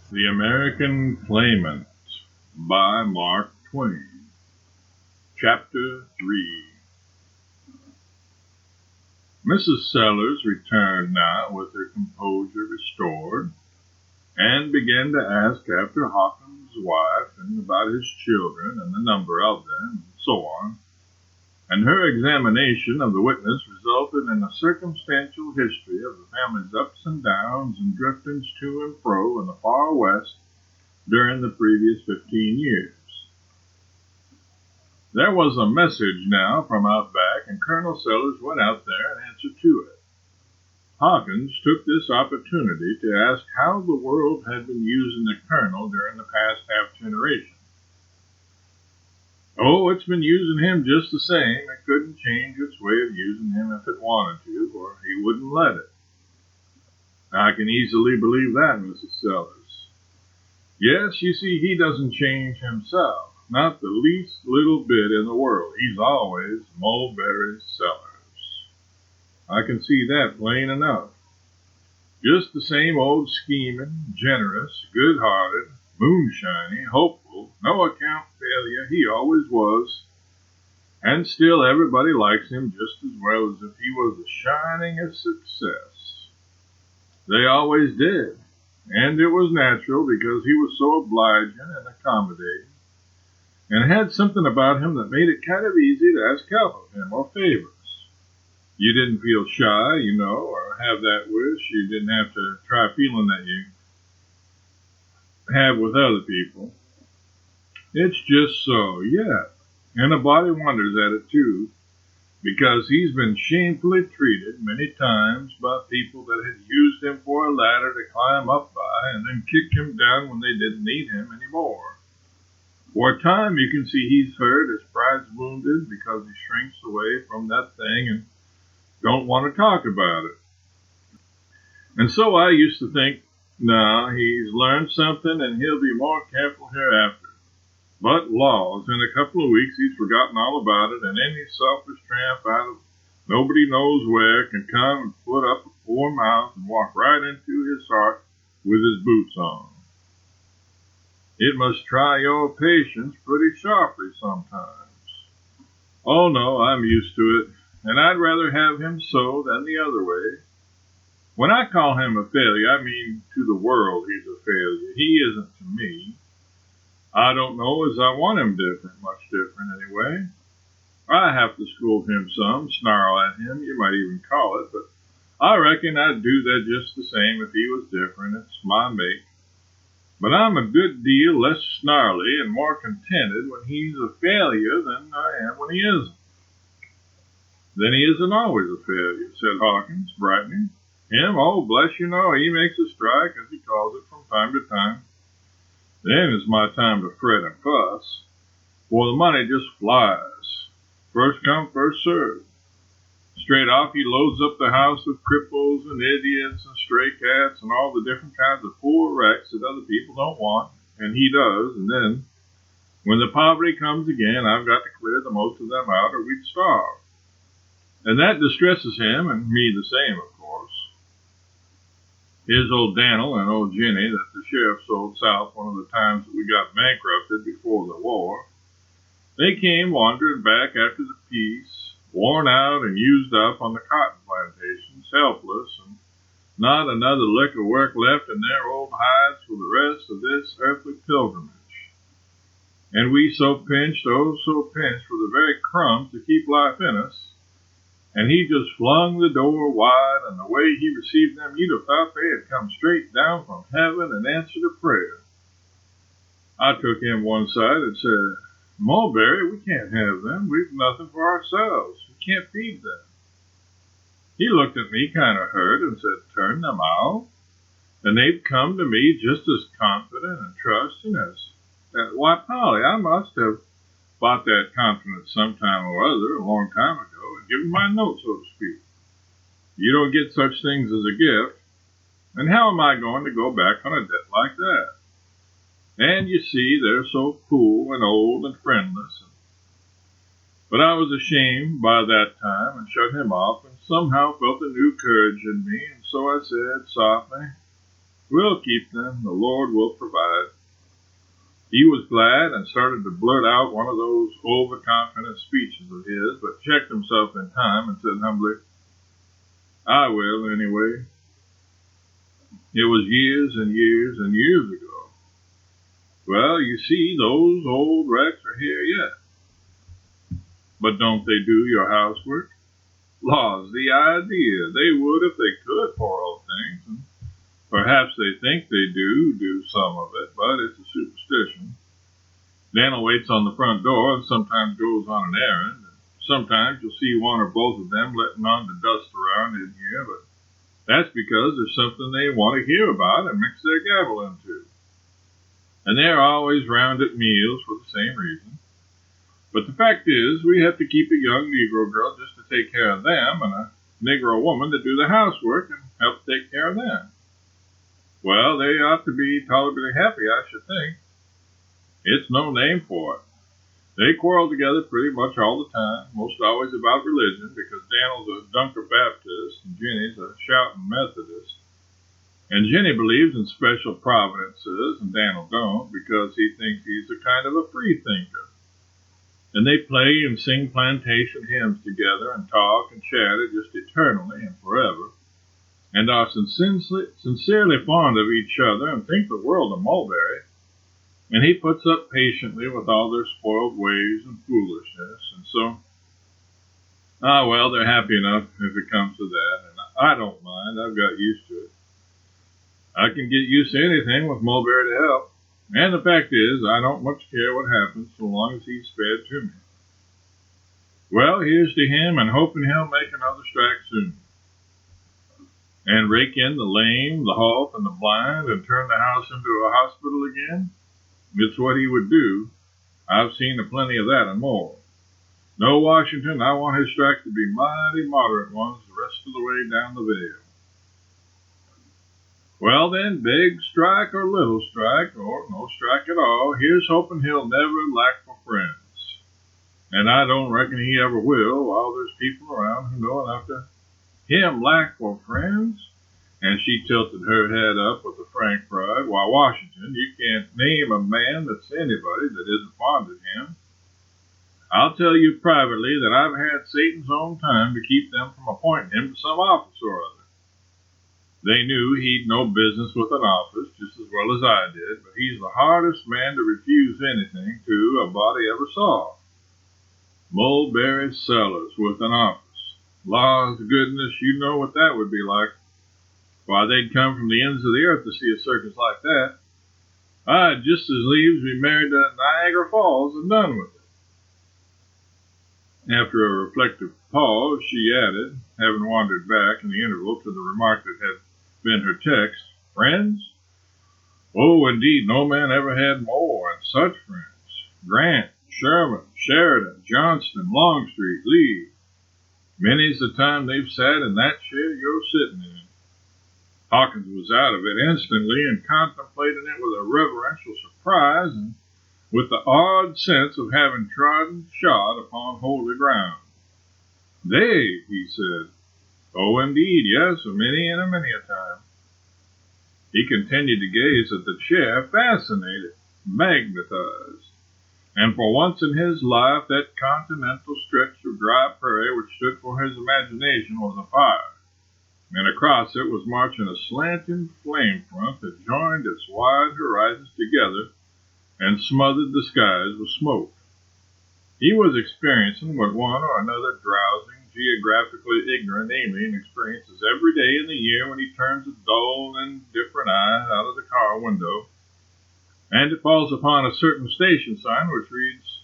The American Claimant by Mark Twain. Chapter 3. Mrs. Sellers returned now with her composure restored, and began to ask after Hawkins's wife and about his children and the number of them, and so on. And her examination of the witness resulted in a circumstantial history of the family's ups and downs and driftings to and fro in the far West during the previous 15 years. There was a message now from out back, and Colonel Sellers went out there in answer to it. Hawkins took this opportunity to ask how the world had been using the colonel during the past half-generation. Oh, it's been using him just the same. It couldn't change its way of using him if it wanted to, or he wouldn't let it. I can easily believe that, Mrs. Sellers. Yes, you see, he doesn't change himself. Not the least little bit in the world. He's always Mulberry Sellers. I can see that plain enough. Just the same old scheming, generous, good-hearted, moonshiny, hopeful, no-account failure he always was. And still everybody likes him just as well as if he was the shiningest success. They always did. And it was natural because he was so obliging and accommodating, and had something about him that made it kind of easy to ask help of him or favors. You didn't feel shy, or have that wish. You didn't have to try feeling that you have with other people. It's just so, yeah. And a body wonders at it too, because he's been shamefully treated many times by people that had used him for a ladder to climb up by and then kicked him down when they didn't need him anymore. For a time you can see he's hurt, his pride's wounded because he shrinks away from that thing and don't want to talk about it. And so I used to think, nah, he's learned something and he'll be more careful hereafter. But laws, in a couple of weeks he's forgotten all about it, and any selfish tramp out of nobody knows where can come and put up a poor mouth and walk right into his heart with his boots on. It must try your patience pretty sharply sometimes. Oh no, I'm used to it, and I'd rather have him so than the other way. When I call him a failure, I mean to the world he's a failure. He isn't to me. I don't know as I want him different, much different anyway. I have to scold him some, snarl at him, you might even call it, but I reckon I'd do that just the same if he was different. It's my make. But I'm a good deal less snarly and more contented when he's a failure than I am when he isn't. Then he isn't always a failure, said Hawkins, brightening. Him, oh, bless you, no, he makes a strike, as he calls it, from time to time. Then is my time to fret and fuss, for the money just flies. First come, first served. Straight off he loads up the house with cripples and idiots and stray cats and all the different kinds of poor wrecks that other people don't want, and he does, and then, when the poverty comes again, I've got to clear the most of them out or we'd starve. And that distresses him, and me the same, of course. Here's old Dan'l and old Jenny that the sheriff sold south one of the times that we got bankrupted before the war. They came wandering back after the peace, worn out and used up on the cotton plantations, helpless, and not another lick of work left in their old hides for the rest of this earthly pilgrimage. And we so pinched, oh so pinched for the very crumbs to keep life in us. And he just flung the door wide, and the way he received them, you'd have thought they had come straight down from heaven and answered a prayer. I took him one side and said, Mulberry, we can't have them. We've nothing for ourselves. We can't feed them. He looked at me kind of hurt and said, turn them out? And they've come to me just as confident and trusting as, why, Polly, I must have bought that confidence sometime or other a long time ago and given my note, so to speak. You don't get such things as a gift, and how am I going to go back on a debt like that? And you see, they're so cool and old and friendless. But I was ashamed by that time and shut him off, and somehow felt a new courage in me, and so I said softly, We'll keep them. The Lord will provide." He was glad and started to blurt out one of those overconfident speeches of his, but checked himself in time and said humbly, "I will, anyway. It was years and years and years ago. Well, you see, those old wrecks are here yet. But don't they do your housework? Laws, the idea! They would if they could, poor old things. And perhaps they think they do some of it, but it's a superstition. Daniel waits on the front door and sometimes goes on an errand. And sometimes you'll see one or both of them letting on the dust around in here, but that's because there's something they want to hear about and mix their gavel into. And they're always round at meals for the same reason. But the fact is, we have to keep a young Negro girl just to take care of them, and a Negro woman to do the housework and help take care of them. Well, they ought to be tolerably happy, I should think. It's no name for it. They quarrel together pretty much all the time, most always about religion, because Daniel's a Dunker Baptist and Jenny's a shouting Methodist. And Jenny believes in special providences, and Daniel don't, because he thinks he's a kind of a free thinker. And they play and sing plantation hymns together and talk and chatter just eternally and forever, and are sincerely fond of each other and think the world of Mulberry. And he puts up patiently with all their spoiled ways and foolishness, and so, well, they're happy enough if it comes to that, and I don't mind. I've got used to it. I can get used to anything with Mulberry to help. And the fact is, I don't much care what happens so long as he's spared to me. Well, here's to him, and hoping he'll make another strike soon. And rake in the lame, the halt, and the blind, and turn the house into a hospital again? It's what he would do. I've seen a plenty of that and more. No, Washington, I want his strikes to be mighty moderate ones the rest of the way down the Vale. Well, then, big strike or little strike, or no strike at all, here's hoping he'll never lack for friends. And I don't reckon he ever will, while there's people around who know enough to him lack for friends. And she tilted her head up with a frank pride. Why, Washington, you can't name a man that's anybody that isn't fond of him. I'll tell you privately that I've had Satan's own time to keep them from appointing him to some office or other. They knew he'd no business with an office, just as well as I did, but he's the hardest man to refuse anything to a body ever saw. Mulberry Sellers with an office. Law's goodness, you know what that would be like. Why, they'd come from the ends of the earth to see a circus like that. I'd just as lieves be married to Niagara Falls and done with it. After a reflective pause, she added, having wandered back in the interval to the remark that had been her text, "Friends? Oh, indeed, no man ever had more, and such friends. Grant, Sherman, Sheridan, Johnston, Longstreet, Lee. Many's the time they've sat in that chair you're sitting in." Hawkins was out of it instantly and contemplated it with a reverential surprise and with the odd sense of having trodden shod upon holy ground. "They," he said. "Oh, indeed, yes, many and many a time." He continued to gaze at the chair, fascinated, magnetized. And for once in his life, that continental stretch of dry prairie which stood for his imagination was afire, and across it was marching a slanting flame front that joined its wide horizons together and smothered the skies with smoke. He was experiencing what one or another drowsing, geographically ignorant alien experiences every day in the year when he turns a dull and indifferent eye out of the car window, and it falls upon a certain station sign which reads,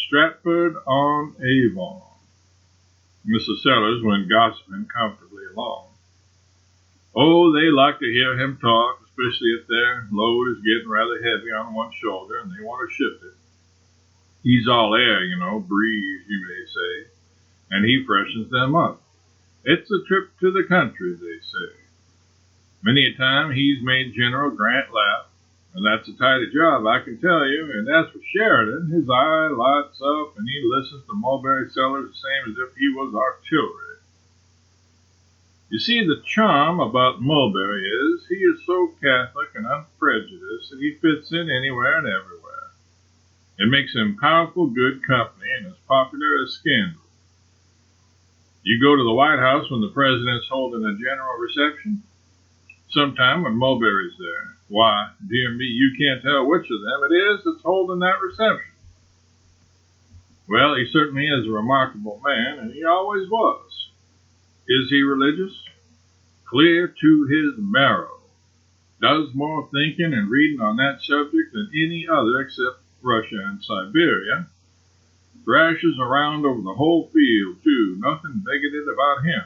"Stratford-on-Avon." Mrs. Sellers went gossiping comfortably along. Oh, they like to hear him talk, especially if their load is getting rather heavy on one shoulder and they want to shift it. He's all air, you know, breeze, you may say, and he freshens them up. It's a trip to the country, they say. Many a time he's made General Grant laugh, and that's a tidy job, I can tell you. And as for Sheridan, his eye lights up and he listens to Mulberry Sellers the same as if he was artillery. You see, the charm about Mulberry is he is so Catholic and unprejudiced that he fits in anywhere and everywhere. It makes him powerful good company and as popular as scandal. You go to the White House when the president's holding a general reception. Sometime when Mulberry's there. Why, dear me, you can't tell which of them it is that's holding that reception. Well, he certainly is a remarkable man, and he always was. Is he religious? Clear to his marrow. Does more thinking and reading on that subject than any other except Russia and Siberia. Thrashes around over the whole field, too. Nothing bigoted about him.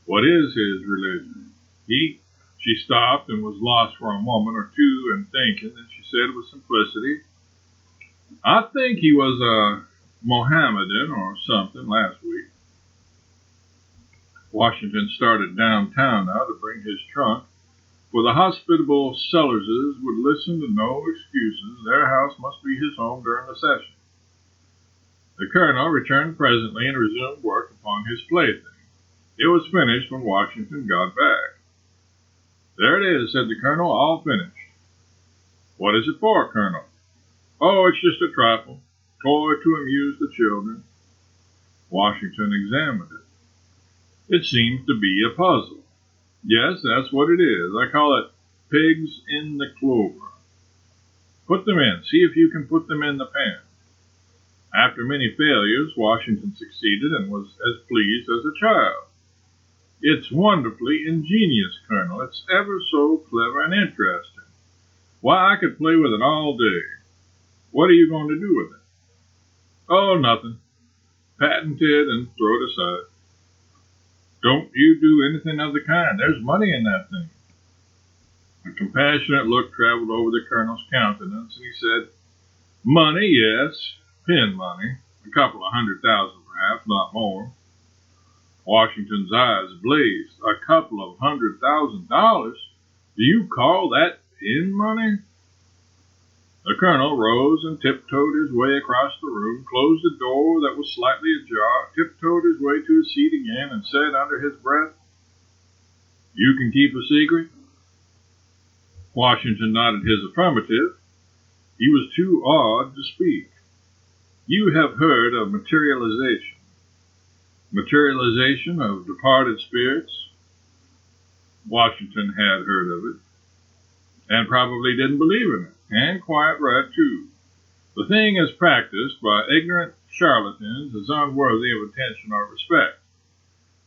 What is his religion? She stopped and was lost for a moment or two in thinking, and she said with simplicity, I think he was a Mohammedan or something last week. Washington started downtown now to bring his trunk, for the hospitable Sellerses would listen to no excuses. Their house must be his home during the session. The colonel returned presently and resumed work upon his plaything. It was finished when Washington got back. There it is, said the colonel, all finished. What is it for, Colonel? Oh, it's just a trifle. Toy to amuse the children. Washington examined it. It seems to be a puzzle. Yes, that's what it is. I call it pigs in the clover. Put them in. See if you can put them in the pan. After many failures, Washington succeeded and was as pleased as a child. It's wonderfully ingenious, Colonel. It's ever so clever and interesting. Why, I could play with it all day. What are you going to do with it? Oh, nothing. Patent it and throw it aside. Don't you do anything of the kind. There's money in that thing. A compassionate look traveled over the colonel's countenance, and he said, Money, yes. Pin money. A couple of $100,000, perhaps, not more. Washington's eyes blazed. A couple of $100,000? Do you call that pin money? The colonel rose and tiptoed his way across the room, closed the door that was slightly ajar, tiptoed his way to his seat again, and said under his breath, You can keep a secret? Washington nodded his affirmative. He was too awed to speak. You have heard of materialization. Materialization of departed spirits? Washington had heard of it, and probably didn't believe in it, and quite right, too. The thing as practiced by ignorant charlatans is unworthy of attention or respect.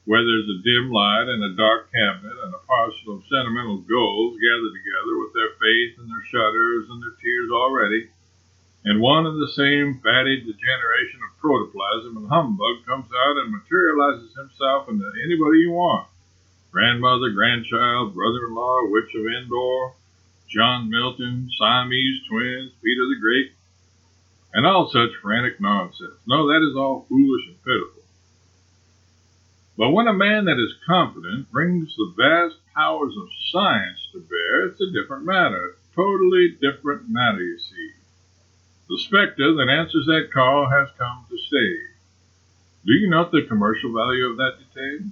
Where there's a dim light and a dark cabinet and a parcel of sentimental gulls gathered together with their faith and their shudders and their tears already, and one and the same fatty degeneration of protoplasm and humbug comes out and materializes himself into anybody you want. Grandmother, grandchild, brother-in-law, witch of Endor, John Milton, Siamese twins, Peter the Great, and all such frantic nonsense. No, that is all foolish and pitiful. But when a man that is confident brings the vast powers of science to bear, it's a different matter. Totally different matter, you see. The specter that answers that call has come to stay. Do you note the commercial value of that detail?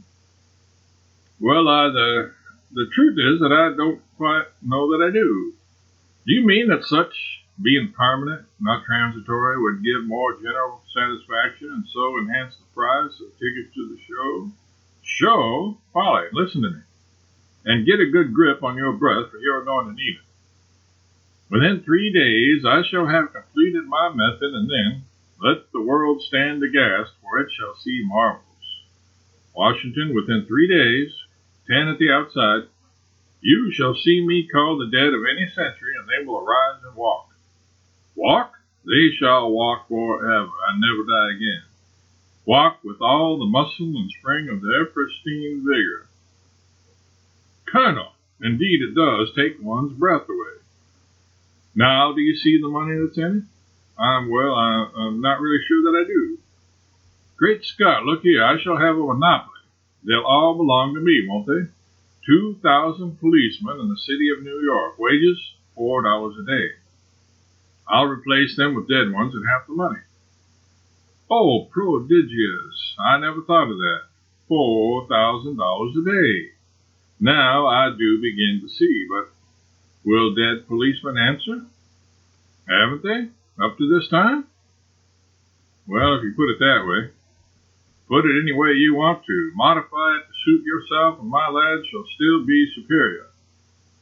Well, the truth is that I don't quite know that I do. Do you mean that such, being permanent, not transitory, would give more general satisfaction and so enhance the price of tickets to the show? Show? Polly, listen to me, and get a good grip on your breath, for you're going to need it. Within 3 days I shall have completed my method, and then let the world stand aghast, for it shall see marvels. Washington, within 3 days, 10 at the outside, you shall see me call the dead of any century, and they will arise and walk. Walk? They shall walk forever, and never die again. Walk with all the muscle and spring of their pristine vigor. Colonel, indeed it does take one's breath away. Now, do you see the money that's in it? I'm not really sure that I do. Great Scott, look here, I shall have a monopoly. They'll all belong to me, won't they? 2,000 policemen in the city of New York. Wages, $4 a day. I'll replace them with dead ones at half the money. Oh, prodigious. I never thought of that. $4,000 a day. Now I do begin to see, but will dead policemen answer? Haven't they, up to this time? Well, if you put it that way, put it any way you want to. Modify it to suit yourself, and my lads shall still be superior.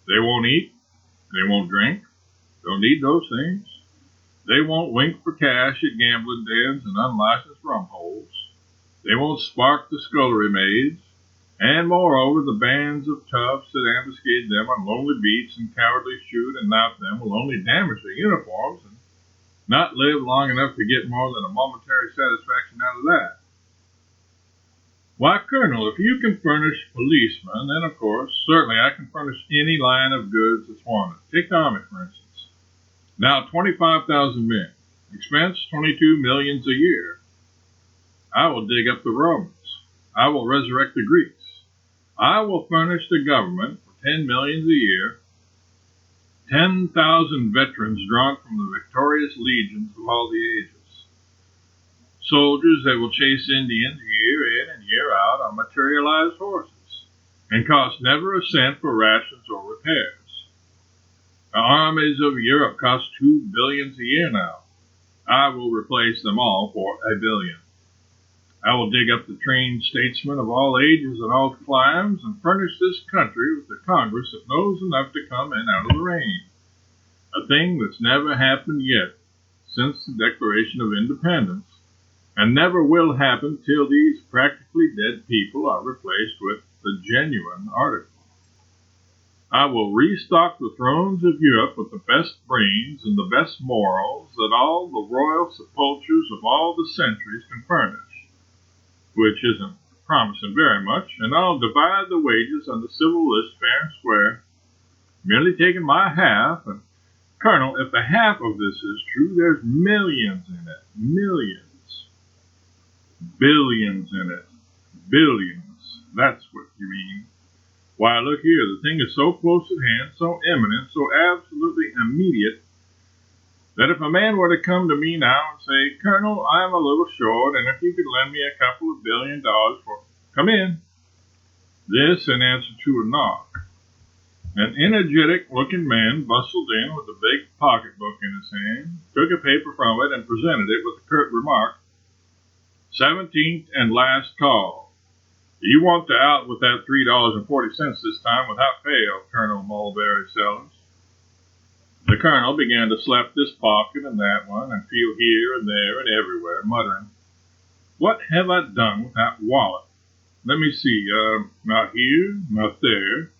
They won't eat. They won't drink. Don't need those things. They won't wink for cash at gambling dens and unlicensed rum holes. They won't spark the scullery maids. And moreover, the bands of toughs that ambuscade them on lonely beats and cowardly shoot and knout them will only damage their uniforms and not live long enough to get more than a momentary satisfaction out of that. Why, Colonel, if you can furnish policemen, then, of course, certainly I can furnish any line of goods that's wanted. Take the Army, for instance. Now, 25,000 men. Expense, $22 million a year. I will dig up the Romans. I will resurrect the Greeks. I will furnish the government for $10 million a year, 10,000 veterans drawn from the victorious legions of all the ages. Soldiers that will chase Indians year in and year out on materialized horses, and cost never a cent for rations or repairs. The armies of Europe cost $2 billion a year now. I will replace them all for $1 billion. I will dig up the trained statesmen of all ages and all climes and furnish this country with a Congress that knows enough to come in out of the rain. A thing that's never happened yet since the Declaration of Independence, and never will happen till these practically dead people are replaced with the genuine article. I will restock the thrones of Europe with the best brains and the best morals that all the royal sepulchres of all the centuries can furnish, which isn't promising very much, and I'll divide the wages on the civil list fair and square, merely taking my half, and, Colonel, if the half of this is true, there's millions in it, millions. Billions in it, billions, that's what you mean. Why, look here, the thing is so close at hand, so imminent, so absolutely immediate, that if a man were to come to me now and say, Colonel, I'm a little short, and if you could lend me a couple of $1 billion for, come in. This in answer to a knock. An energetic-looking man bustled in with a big pocketbook in his hand, took a paper from it, and presented it with the curt remark, 17th and last call. You want to out with that $3.40 this time without fail, Colonel Mulberry Sellers. The colonel began to slap this pocket and that one and feel here and there and everywhere, muttering, What have I done with that wallet? Let me see, not here, not there.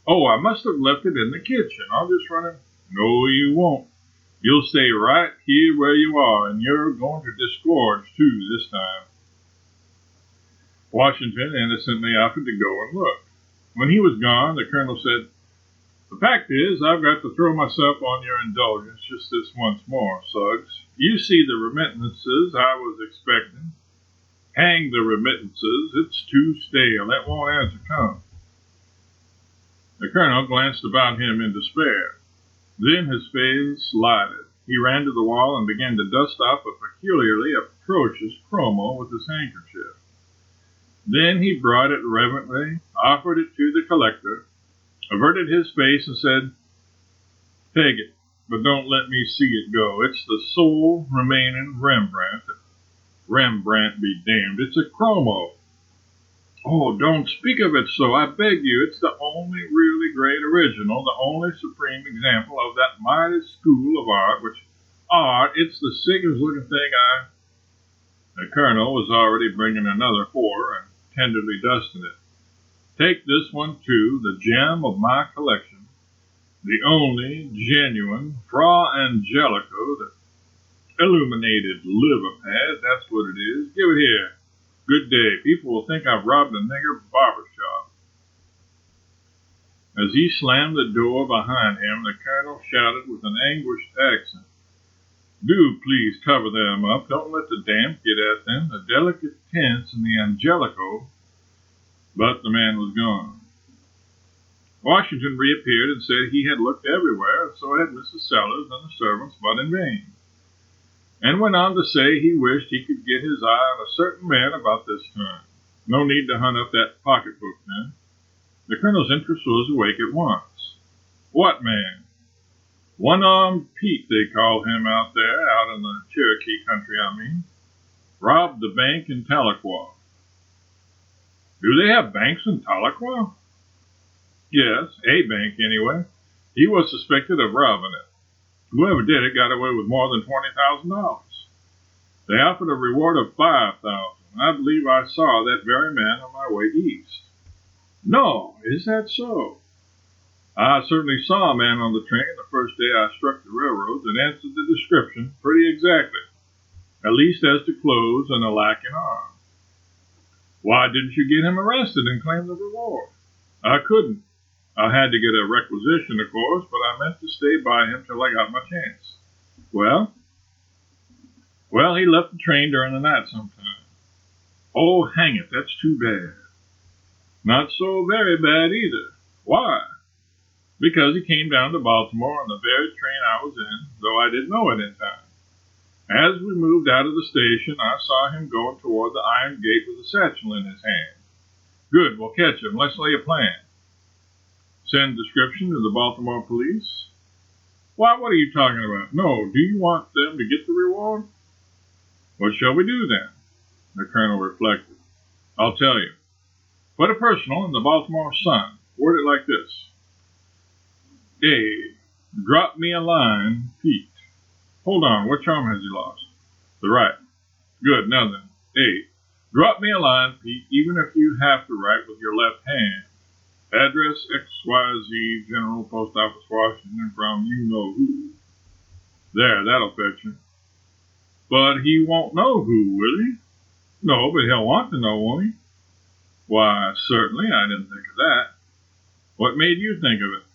Oh, I must have left it in the kitchen. I'll just run it. No, you won't. You'll stay right here where you are, and you're going to disgorge, too, this time. Washington innocently offered to go and look. When he was gone, the colonel said, The fact is, I've got to throw myself on your indulgence just this once more, Suggs. You see the remittances I was expecting. Hang the remittances. It's too stale. That won't answer come. The colonel glanced about him in despair. Then his face lighted. He ran to the wall and began to dust off a peculiarly atrocious chromo with his handkerchief. Then he brought it reverently, offered it to the collector, averted his face, and said, Take it, but don't let me see it go. It's the sole remaining Rembrandt. Rembrandt be damned. It's a chromo. Oh, don't speak of it so, I beg you. It's the only really great original, the only supreme example of that mighty school of art, it's the sickest looking thing The colonel was already bringing another for and tenderly dusting it. Take this one, too, the gem of my collection, the only genuine Fra Angelico that illuminated liver pad, that's what it is. Give it here. Good day. People will think I've robbed a nigger barber shop. As he slammed the door behind him, the colonel shouted with an anguished accent, Do please cover them up. Don't let the damp get at them. The delicate tints in the Angelico. But the man was gone. Washington reappeared and said he had looked everywhere, and so had Mrs. Sellers and the servants, but in vain, and went on to say he wished he could get his eye on a certain man about this time. No need to hunt up that pocketbook, then. The colonel's interest was awake at once. What man? One-armed Pete, they call him out there, out in the Cherokee country, I mean. Robbed the bank in Tahlequah. Do they have banks in Tahlequah? Yes, a bank anyway. He was suspected of robbing it. Whoever did it got away with more than $20,000. They offered a reward of $5,000. I believe I saw that very man on my way east. No, is that so? I certainly saw a man on the train the first day I struck the railroads and answered the description pretty exactly, at least as to clothes and a lack in arm. Why didn't you get him arrested and claim the reward? I couldn't. I had to get a requisition, of course, but I meant to stay by him till I got my chance. Well, he left the train during the night sometime. Oh, hang it, that's too bad. Not so very bad either. Why? Because he came down to Baltimore on the very train I was in, though I didn't know it in time. As we moved out of the station, I saw him going toward the iron gate with a satchel in his hand. Good, we'll catch him. Let's lay a plan. Send description to the Baltimore police? Why, what are you talking about? No, do you want them to get the reward? What shall we do then? The colonel reflected. I'll tell you. Put a personal in the Baltimore Sun. Word it like this. A. Drop me a line, Pete. Hold on, which arm has he lost? The right. Good, now then. A. Drop me a line, Pete, even if you have to write with your left hand. Address XYZ, General Post Office, Washington, from you-know-who. There, that'll fetch him. But he won't know who, will he? No, but he'll want to know, won't he? Why, certainly, I didn't think of that. What made you think of it?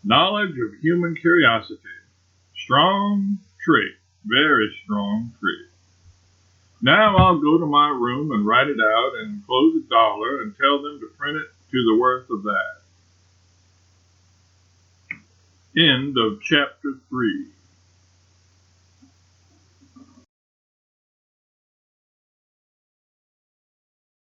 Knowledge of human curiosity. Strong trait, very strong trait. Now I'll go to my room and write it out and enclose $1 and tell them to print it to the worth of that. End of chapter 3.